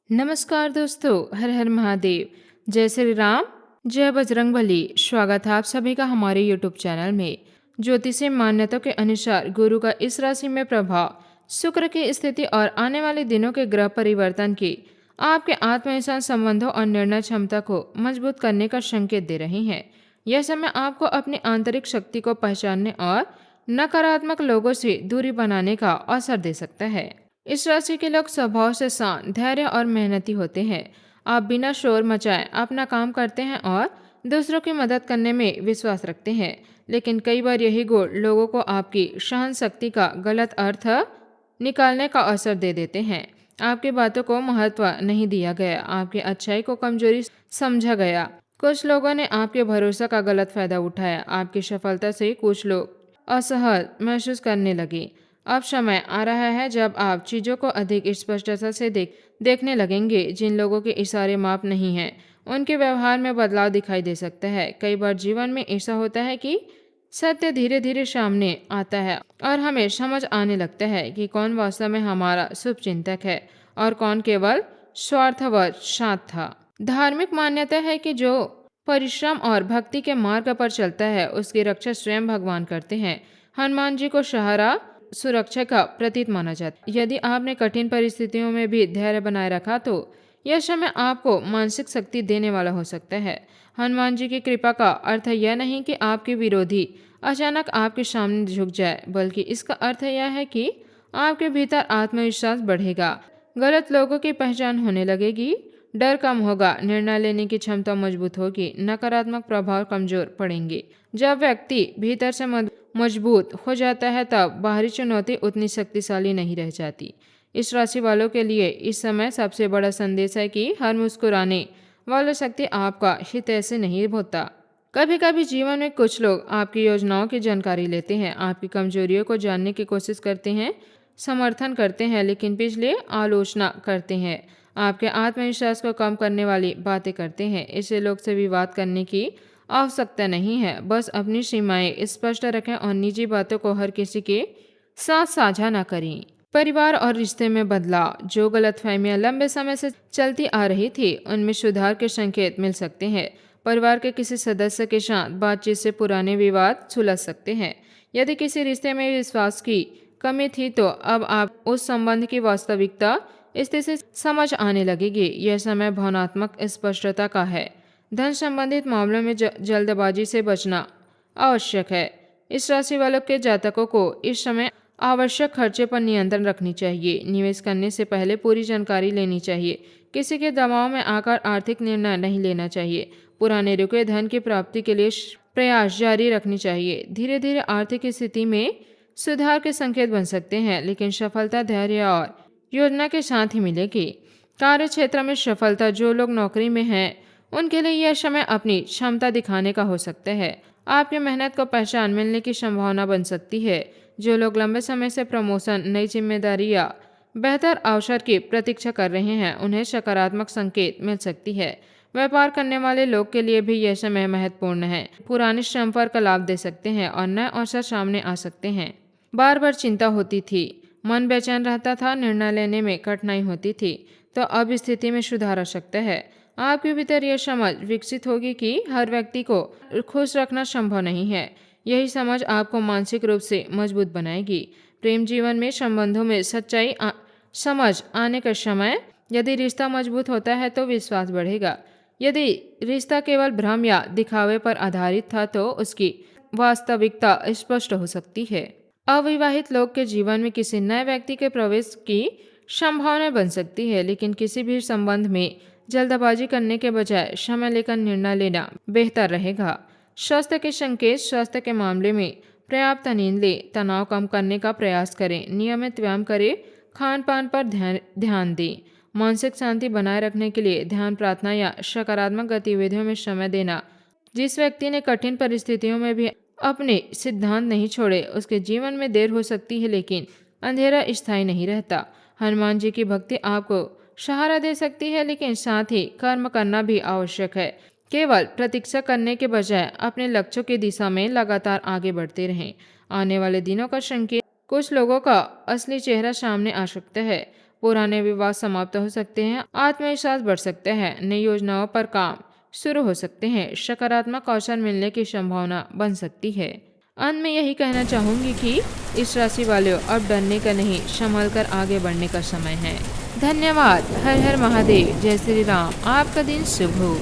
नमस्कार दोस्तों, हर हर महादेव। जय श्री राम, जय बजरंगबली। स्वागत है आप सभी का हमारे यूट्यूब चैनल में। ज्योतिषीय मान्यताओं के अनुसार गुरु का इस राशि में प्रभाव शुक्र की स्थिति और आने वाले दिनों के ग्रह परिवर्तन की आपके आत्मविश्वास संबंधों और निर्णय क्षमता को मजबूत करने का संकेत दे रही हैं। यह समय आपको अपनी आंतरिक शक्ति को पहचानने और नकारात्मक लोगों से दूरी बनाने का अवसर दे सकता है। इस राशि के लोग स्वभाव से शांत, धैर्य और मेहनती होते हैं। आप बिना शोर मचाए अपना काम करते हैं और दूसरों की मदद करने में विश्वास रखते हैं। लेकिन कई बार यही गुण लोगों को आपकी सहन शक्ति का गलत अर्थ निकालने का अवसर दे देते हैं। आपकी बातों को महत्व नहीं दिया गया, आपकी अच्छाई को कमजोरी समझा गया। कुछ लोगों ने आपके भरोसा का गलत फायदा उठाया। आपकी सफलता से कुछ लोग असहज महसूस करने लगे। अब समय आ रहा है जब आप चीज़ों को अधिक स्पष्टता से देखने लगेंगे। जिन लोगों के इशारे माप नहीं हैं, उनके व्यवहार में बदलाव दिखाई दे सकता है। कई बार जीवन में ऐसा होता है कि सत्य धीरे धीरे सामने आता है और हमें समझ आने लगता है कि कौन वास्तव में हमारा शुभचिंतक है और कौन केवल स्वार्थवश साथ था। धार्मिक मान्यता है कि जो परिश्रम और भक्ति के मार्ग पर चलता है उसकी रक्षा स्वयं भगवान करते हैं। हनुमान जी को सहारा सुरक्षा का प्रतीक माना जाता है। यदि आपने कठिन परिस्थितियों में भी धैर्य बनाए रखा तो यह समय आपको मानसिक शक्ति देने वाला हो सकता है। हनुमान जी की कृपा का अर्थ यह नहीं कि आपके विरोधी अचानक आपके सामने झुक जाए, बल्कि इसका अर्थ यह है कि आपके भीतर आत्मविश्वास बढ़ेगा, गलत लोगों की पहचान होने लगेगी, डर कम होगा, निर्णय लेने की क्षमता मजबूत होगी, नकारात्मक प्रभाव कमजोर पड़ेंगे। जब व्यक्ति भीतर से मजबूत हो जाता है तब बाहरी चुनौती उतनी शक्तिशाली नहीं रह जाती। इस राशि वालों के लिए इस समय सबसे बड़ा संदेश है कि हर मुस्कुराने वाला शक्ति आपका हित ऐसे नहीं होता। कभी कभी जीवन में कुछ लोग आपकी योजनाओं की जानकारी लेते हैं, आपकी कमजोरियों को जानने की कोशिश करते हैं, समर्थन करते हैं, लेकिन पिछले आलोचना करते हैं, आपके आत्मविश्वास को कम करने वाली बातें करते हैं। ऐसे लोग से विवाद करने की आवश्यकता नहीं है। बस अपनी सीमाएं स्पष्ट रखें और निजी बातों को हर किसी के साथ साझा न करें। परिवार और रिश्ते में बदलाव। जो गलतफहमियां लंबे समय से चलती आ रही थी उनमें सुधार के संकेत मिल सकते हैं। परिवार के किसी सदस्य के साथ बातचीत से पुराने विवाद सुलझ सकते हैं। यदि किसी रिश्ते में विश्वास की कमी थी तो अब आप उस संबंध की वास्तविकता स्थिति समझ आने लगेगी। यह समय भावनात्मक स्पष्टता का है। धन संबंधित मामलों में जल्दबाजी से बचना आवश्यक है। इस राशि वालों के जातकों को इस समय आवश्यक खर्चे पर नियंत्रण रखनी चाहिए। निवेश करने से पहले पूरी जानकारी लेनी चाहिए। किसी के दबाव में आकर आर्थिक निर्णय नहीं लेना चाहिए। पुराने रुके धन की प्राप्ति के लिए प्रयास जारी रखनी चाहिए। धीरे धीरे आर्थिक स्थिति में सुधार के संकेत बन सकते हैं, लेकिन सफलता धैर्य और योजना के साथ ही मिलेगी। कार्य क्षेत्र में सफलता। जो लोग नौकरी में हैं उनके लिए यह समय अपनी क्षमता दिखाने का हो सकता है। आपकी मेहनत को पहचान मिलने की संभावना बन सकती है। जो लोग लंबे समय से प्रमोशन, नई जिम्मेदारी या बेहतर अवसर की प्रतीक्षा कर रहे हैं उन्हें सकारात्मक संकेत मिल सकती है। व्यापार करने वाले लोग के लिए भी यह समय महत्वपूर्ण है। पुराने संपर्क लाभ दे सकते हैं और नए अवसर सामने आ सकते हैं। बार बार चिंता होती थी, मन बेचैन रहता था, निर्णय लेने में कठिनाई होती थी, तो अब स्थिति में सुधार आ सकता है। आपके भीतर यह समझ विकसित होगी कि हर व्यक्ति को खुश रखना संभव नहीं है। यही समझ आपको मानसिक रूप से मजबूत बनाएगी। प्रेम जीवन में संबंधों में सच्चाई समझ आने का समय। यदि रिश्ता मजबूत होता है तो विश्वास बढ़ेगा। यदि रिश्ता केवल भ्रम या दिखावे पर आधारित था तो उसकी वास्तविकता स्पष्ट हो सकती है। अविवाहित लोग के जीवन में किसी नए व्यक्ति के प्रवेश की संभावना बन सकती है, लेकिन किसी भी संबंध में जल्दबाजी करने के बजाय समय लेकर निर्णय लेना बेहतर रहेगा। स्वास्थ्य के संकेत। स्वास्थ्य के मामले में पर्याप्त नींद लें, तनाव कम करने का प्रयास करें, नियमित व्यायाम करें, खान पान पर ध्यान दें। मानसिक शांति बनाए रखने के लिए ध्यान, प्रार्थना या सकारात्मक गतिविधियों में समय देना। जिस व्यक्ति ने कठिन परिस्थितियों में भी अपने सिद्धांत नहीं छोड़े उसके जीवन में देर हो सकती है, लेकिन अंधेरा स्थायी नहीं रहता। हनुमान जी की भक्ति आपको सहारा दे सकती है, लेकिन साथ ही कर्म करना भी आवश्यक है। केवल प्रतीक्षा करने के बजाय अपने लक्ष्यों की दिशा में लगातार आगे बढ़ते रहें। आने वाले दिनों का संकेत। कुछ लोगों का असली चेहरा सामने आ सकता है। पुराने विवाद समाप्त हो सकते हैं, आत्मविश्वास बढ़ सकता है, नई योजनाओं पर काम शुरू हो सकते हैं, सकारात्मक अवसर मिलने की संभावना बन सकती है। अंत में यही कहना चाहूंगी कि इस राशि वालों, अब डरने का नहीं, संभल कर आगे बढ़ने का समय है। धन्यवाद। हर हर महादेव। जय श्री राम। आपका दिन शुभ हो।